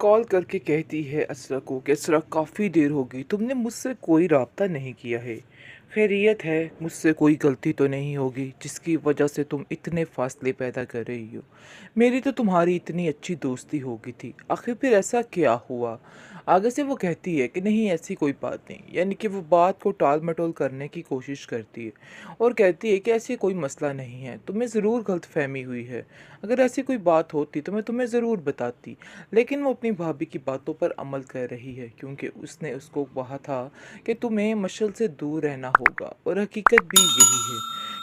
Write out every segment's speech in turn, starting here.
Call करके कहती है असरा को कि असरा काफ़ी देर हो गई, तुमने मुझसे कोई राब्ता नहीं किया है। खैरियत है, मुझसे कोई गलती तो नहीं होगी जिसकी वजह से तुम इतने फासले पैदा कर रही हो। मेरी तो तुम्हारी इतनी अच्छी दोस्ती हो गई थी, आखिर फिर ऐसा क्या हुआ? आगे से वो कहती है कि नहीं ऐसी कोई बात नहीं, यानी कि वो बात को टाल मटोल करने की कोशिश करती है और कहती है कि ऐसी कोई मसला नहीं है, तुम्हें ज़रूर गलतफहमी हुई है। अगर ऐसी कोई बात होती तो मैं तुम्हें ज़रूर बताती। लेकिन वो अपनी भाभी की बातों पर अमल कर रही है क्योंकि उसने उसको कहा था कि तुम्हें मशल से दूर रहना होगा, और हकीकत भी यही है।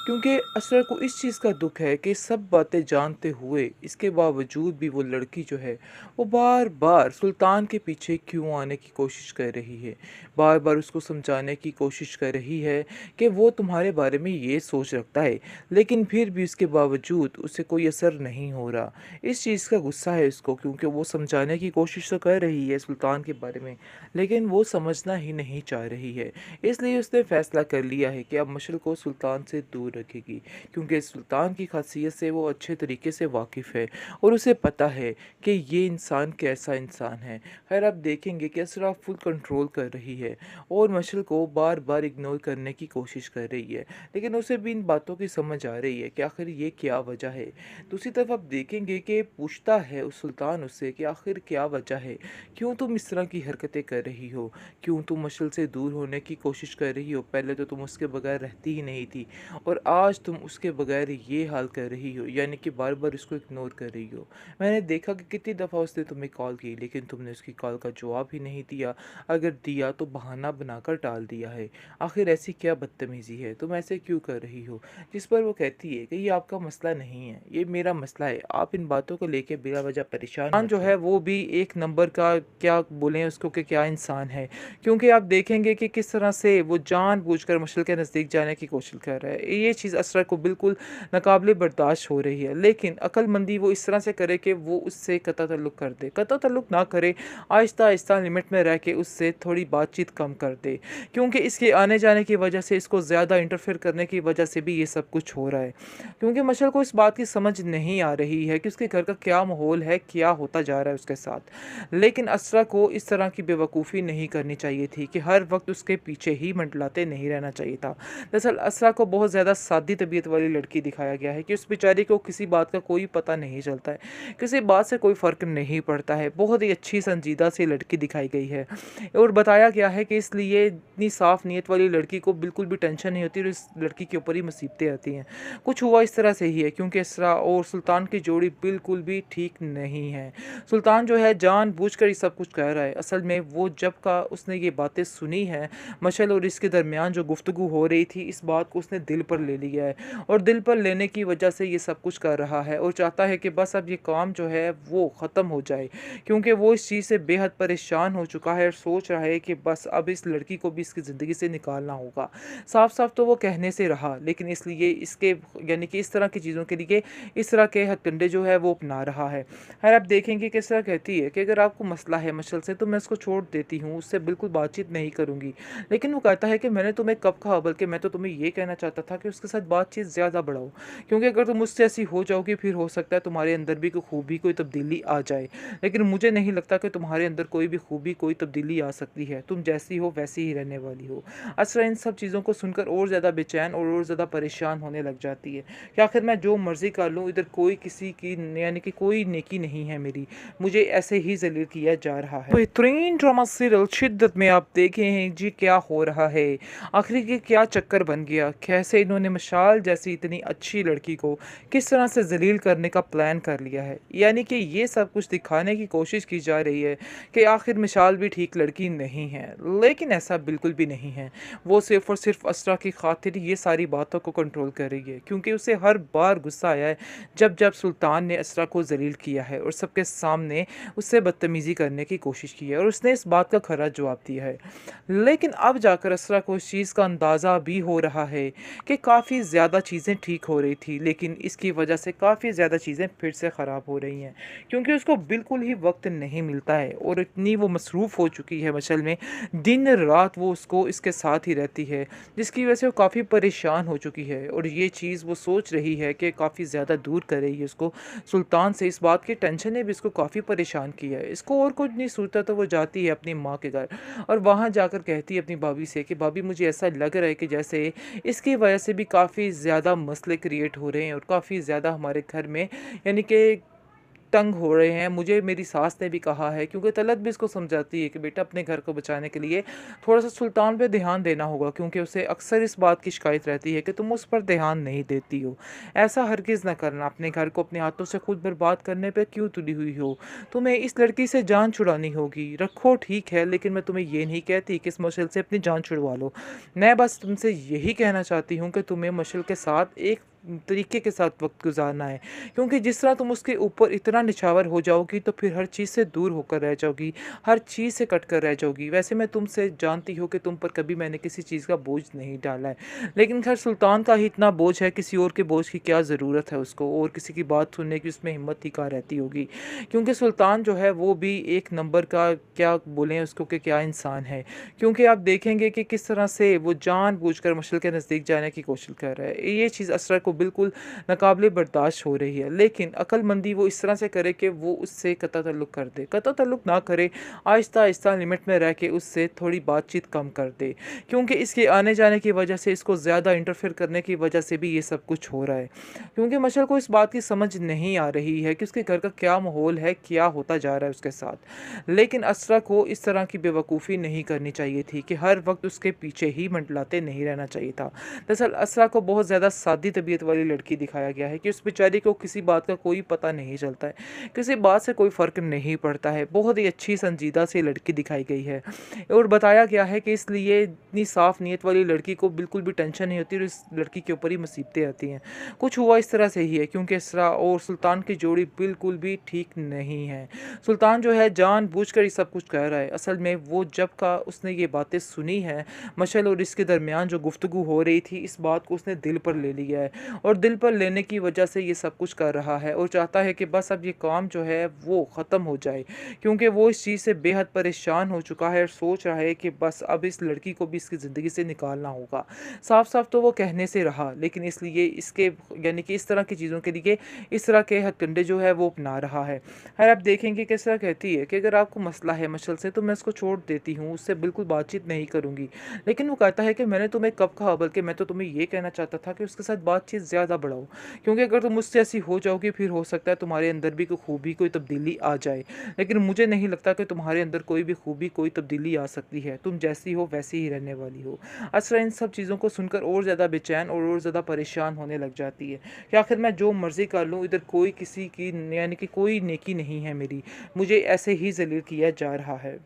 क्योंकि असर को इस चीज़ का दुख है कि सब बातें जानते हुए इसके बावजूद भी वो लड़की जो है वो बार बार सुल्तान के पीछे क्यों आने की कोशिश कर रही है। बार बार उसको समझाने की कोशिश कर रही है कि वो तुम्हारे बारे में ये सोच रखता है, लेकिन फिर भी उसके बावजूद उसे कोई असर नहीं हो रहा। इस चीज़ का गुस्सा है इसको क्योंकि वो समझाने की कोशिश तो कर रही है सुल्तान के बारे में, लेकिन वो समझना ही नहीं चाह रही है। इसलिए उसने फ़ैसला कर लिया है कि अब मशल को सुल्तान से दूर रखेगी, क्योंकि सुल्तान की खासियत से वो अच्छे तरीके से वाकिफ़ है और उसे पता है कि ये इंसान कैसा इंसान है। खैर आप देखेंगे कि असरा फुल कंट्रोल कर रही है और मशल को बार बार इग्नोर करने की कोशिश कर रही है, लेकिन उसे भी इन बातों की समझ आ रही है कि आखिर ये क्या वजह है। दूसरी तरफ आप देखेंगे कि पूछता है उस सुल्तान उससे कि आखिर क्या वजह है, क्यों तुम इस तरह की हरकतें कर रही हो, क्यों तुम मशल से दूर होने की कोशिश कर रही हो। पहले तो तुम उसके बगैर रहती ही नहीं थी और आज तुम उसके बगैर ये हाल कर रही हो, यानी कि बार बार उसको इग्नोर कर रही हो। मैंने देखा कि कितनी दफ़ा उसने तुम्हें कॉल की, लेकिन तुमने उसकी कॉल का जवाब ही नहीं दिया। अगर दिया तो बहाना बनाकर टाल दिया है। आखिर ऐसी क्या बदतमीज़ी है, तुम ऐसे क्यों कर रही हो? जिस पर वो कहती है कि ये आपका मसला नहीं है, ये मेरा मसला है। आप इन बातों को लेके बिला वजह परेशान मत जो है वो भी एक नंबर का, क्या बोलें उसको, कि क्या इंसान है। क्योंकि आप देखेंगे कि किस तरह से वो जानबूझकर मशल के नज़दीक जाने की कोशिश कर रहा है। ये चीज़ असरा को बिल्कुल नाकाबिले बर्दाश्त हो रही है, लेकिन अक्लमंदी वो इस तरह से करे कि वो उससे कता ताल्लुक़ कर दे। कता ताल्लुक़ ना करे, आहिस्ता आहिस्ता लिमिट में रह के उससे थोड़ी बातचीत कम कर दे, क्योंकि इसके आने जाने की वजह से, इसको ज़्यादा इंटरफेयर करने की वजह से भी ये सब कुछ हो रहा है। क्योंकि मशल को इस बात की समझ नहीं आ रही है कि उसके घर का क्या माहौल है, क्या होता जा रहा है उसके साथ। लेकिन असरा को इस तरह की बेवकूफ़ी नहीं करनी चाहिए थी कि हर वक्त उसके पीछे ही मंडलाते नहीं रहना चाहिए था। दरअसल असरा को बहुत ज़्यादा सादी तबीयत वाली लड़की दिखाया गया है कि उस बेचारी को किसी बात का कोई पता नहीं चलता है, किसी बात से कोई फ़र्क नहीं पड़ता है। बहुत ही अच्छी संजीदा सी लड़की दिखाई गई है और बताया गया है कि इसलिए इतनी साफ़ नीयत वाली लड़की को बिल्कुल भी टेंशन नहीं होती और इस लड़की के ऊपर ही मुसीबतें आती हैं। कुछ हुआ इस तरह से ही है क्योंकि इसरा और सुल्तान की जोड़ी बिल्कुल भी ठीक नहीं है। सुल्तान जो है जानबूझकर ये सब कुछ कह रहा है। असल में वो जब का उसने ये बातें सुनी हैं, मशल और इसके दरमियान जो गुफ्तगू हो रही थी, इस बात को उसने दिल पर ले लिया है और दिल पर लेने की वजह से ये सब कुछ कर रहा है और चाहता है कि बस अब ये काम जो है वो ख़त्म हो जाए, क्योंकि वो इस चीज़ से बेहद परेशान हो चुका है और सोच रहा है कि बस अब इस लड़की को भी इसकी ज़िंदगी से निकालना होगा। साफ साफ तो वो कहने से रहा, लेकिन इसलिए इसके, यानी कि इस तरह की चीज़ों के लिए इस तरह के हथकंडे जो है वो अपना रहा है। खैर आप देखेंगे किस तरह कहती है कि अगर आपको मसला है मशल से तो मैं उसको छोड़ देती हूँ, उससे बिल्कुल बातचीत नहीं करूँगी। लेकिन वो कहता है कि मैंने तुम्हें कब कहा, बल्कि मैं तो तुम्हें ये कहना चाहता था कि उसके साथ बातचीत ज़्यादा बढ़ाओ, क्योंकि अगर तुम मुझसे ऐसी हो जाओगी फिर हो सकता है तुम्हारे अंदर भी कोई खूबी, कोई तब्दीली आ जाए। लेकिन मुझे नहीं लगता कि तुम्हारे अंदर कोई भी खूबी, कोई तब्दीली आ सकती है। तुम जैसी हो वैसी ही रहने वाली हो। असरा इन सब चीज़ों को सुनकर और ज़्यादा बेचैन और ज़्यादा परेशान होने लग जाती है कि आखिर मैं जो मर्ज़ी कर लूँ, इधर कोई किसी की, यानी कि कोई नेकी नहीं है मेरी, मुझे ऐसे ही ज़लील किया जा रहा है। बेहतरीन ड्रामा सीरियल शिद्दत में आप देखे हैं जी क्या हो रहा है, आखिर ये क्या चक्कर बन गया, कैसे इन्होंने मशाल जैसी इतनी अच्छी लड़की को किस तरह से जलील करने का प्लान कर लिया है। यानी कि ये सब कुछ दिखाने की कोशिश की जा रही है कि आखिर मिसाल भी ठीक लड़की नहीं है, लेकिन ऐसा बिल्कुल भी नहीं है। वो सिर्फ़ और सिर्फ असरा की खातिर ये सारी बातों को कंट्रोल कर रही है, क्योंकि उसे हर बार गुस्सा आया है जब जब सुल्तान ने असरा को जलील किया है और सबके सामने उससे बदतमीज़ी करने की कोशिश की है और उसने इस बात का खरा जवाब दिया है। लेकिन अब जाकर असरा को इस चीज़ का अंदाज़ा भी हो रहा है कि काफ़ी ज़्यादा चीज़ें ठीक हो रही थी, लेकिन इसकी वजह से काफ़ी ज़्यादा चीज़ें फिर से ख़राब हो रही हैं। क्योंकि उसको बिल्कुल ही वक़्त नहीं मिलता है और इतनी वो मसरूफ़ हो चुकी है मशल में, दिन-रात वो उसको इसके साथ ही रहती है, जिसकी वजह से वो काफ़ी परेशान हो चुकी है और ये चीज़ वो सोच रही है कि काफ़ी ज़्यादा दूर करेगी उसको सुल्तान से। इस बात की टेंशन ने भी इसको काफ़ी परेशान किया है। इसको और कुछ नहीं सूझता तो वो जाती है अपनी माँ के घर और वहाँ जाकर कहती है अपनी भाभी से कि भाभी मुझे ऐसा लग रहा है कि जैसे इसकी वजह से भी काफ़ी ज़्यादा मसले क्रिएट हो रहे हैं और काफ़ी ज़्यादा हमारे घर में यानी कि तंग हो रहे हैं। मुझे मेरी सास ने भी कहा है, क्योंकि तलत भी इसको समझाती है कि बेटा अपने घर को बचाने के लिए थोड़ा-सा सुल्तान पे ध्यान देना होगा, क्योंकि उसे अक्सर इस बात की शिकायत रहती है कि तुम उस पर ध्यान नहीं देती हो। ऐसा हरगिज़ ना करना, अपने घर को अपने हाथों से खुद बर्बाद करने पे क्यों तुली हुई हो? तुम्हें इस लड़की से जान छुड़ानी होगी। रखो ठीक है, लेकिन मैं तुम्हें ये नहीं कहती कि इस मशल से अपनी जान छुड़वा लो। मैं बस तुमसे यही कहना चाहती हूँ कि तुम्हें मशल के साथ एक तरीके के साथ वक़्त गुज़ारना है। क्योंकि जिस तरह तुम उसके ऊपर इतना निछावर हो जाओगी तो फिर हर चीज़ से दूर होकर रह जाओगी, हर चीज़ से कट कर रह जाओगी। वैसे मैं तुमसे जानती हूँ कि तुम पर कभी मैंने किसी चीज़ का बोझ नहीं डाला है, लेकिन ख़ैर सुल्तान का ही इतना बोझ है, किसी और के बोझ की क्या ज़रूरत है उसको, और किसी की बात सुनने की उसमें हिम्मत ही कहाँ रहती होगी। क्योंकि सुल्तान जो है वो भी एक नंबर का, क्या बोलें उसको, कि क्या इंसान है। क्योंकि आप देखेंगे कि किस तरह से वो जानबूझकर मशल के नज़दीक जाने की कोशिश कर रहा है। ये चीज़ असरा को बिल्कुल नाकाबिले बर्दाश्त हो रही है, लेकिन अक्लमंदी वो इस तरह से करे कि वो उससे कता ताल्लुक़ कर दे। कता ताल्लुक़ ना करे, आहिस्ता-आहिस्ता लिमिट में रह के उससे थोड़ी बातचीत कम कर दे। क्योंकि इसके आने-जाने की वजह से, इसको ज़्यादा इंटरफेयर करने की वजह से भी ये सब कुछ हो रहा है। क्योंकि मशल को इस बात की समझ नहीं आ रही है कि उसके घर का क्या माहौल है, क्या होता जा रहा है उसके साथ। लेकिन असरा को इस तरह की बेवकूफ़ी नहीं करनी चाहिए थी कि हर वक़्त उसके पीछे ही मंडलाते नहीं रहना चाहिए था। दरअसल असरा को बहुत ज़्यादा सादी तबीयत वाली लड़की दिखाया गया है कि उस बेचारी को किसी बात का कोई पता नहीं चलता है, किसी बात से कोई फ़र्क नहीं पड़ता है। बहुत ही अच्छी संजीदा सी लड़की दिखाई गई है और बताया गया है कि इसलिए इतनी साफ़ नीयत वाली लड़की को बिल्कुल भी टेंशन नहीं होती और इस लड़की के ऊपर ही मुसीबतें आती हैं। कुछ हुआ इस तरह से ही है, क्योंकि इसरा और सुल्तान की जोड़ी बिल्कुल भी ठीक नहीं है। सुल्तान जो है जानबूझकर ये सब कुछ कह रहा है। असल में वो जब का उसने ये बातें सुनी हैं, मशल और इसके दरमियान जो गुफ्तगू हो रही थी, इस बात को उसने दिल पर ले लिया है और दिल पर लेने की वजह से ये सब कुछ कर रहा है और चाहता है कि बस अब ये काम जो है वो ख़त्म हो जाए। क्योंकि वो इस चीज़ से बेहद परेशान हो चुका है और सोच रहा है कि बस अब इस लड़की को भी इसकी ज़िंदगी से निकालना होगा। साफ-साफ तो वो कहने से रहा, लेकिन इसलिए इसके यानी कि इस तरह की चीज़ों के लिए इस तरह के हथकंडे जो है वो अपना रहा है। खैर आप देखेंगे किस तरह कहती है कि अगर आपको मसला है मशल से तो मैं इसको छोड़ देती हूँ, उससे बिल्कुल बातचीत नहीं करूँगी। लेकिन वो कहता है कि मैंने तुम्हें कब कहा, बल्कि मैं तो तुम्हें ये कहना चाहता था कि उसके साथ बातचीत ज़्यादा बढ़ाओ। क्योंकि अगर तुम मुझसे ऐसी हो जाओगी फिर हो सकता है तुम्हारे अंदर भी कोई खूबी, कोई तब्दीली आ जाए। लेकिन मुझे नहीं लगता कि तुम्हारे अंदर कोई भी खूबी, कोई तब्दीली आ सकती है। तुम जैसी हो वैसी ही रहने वाली हो। असरा इन सब चीज़ों को सुनकर और ज़्यादा बेचैन और ज़्यादा परेशान होने लग जाती है कि आखिर मैं जो मर्ज़ी कर लूँ, इधर कोई किसी की यानी कि कोई नेकी नहीं है मेरी। मुझे ऐसे ही ज़लील किया जा रहा है।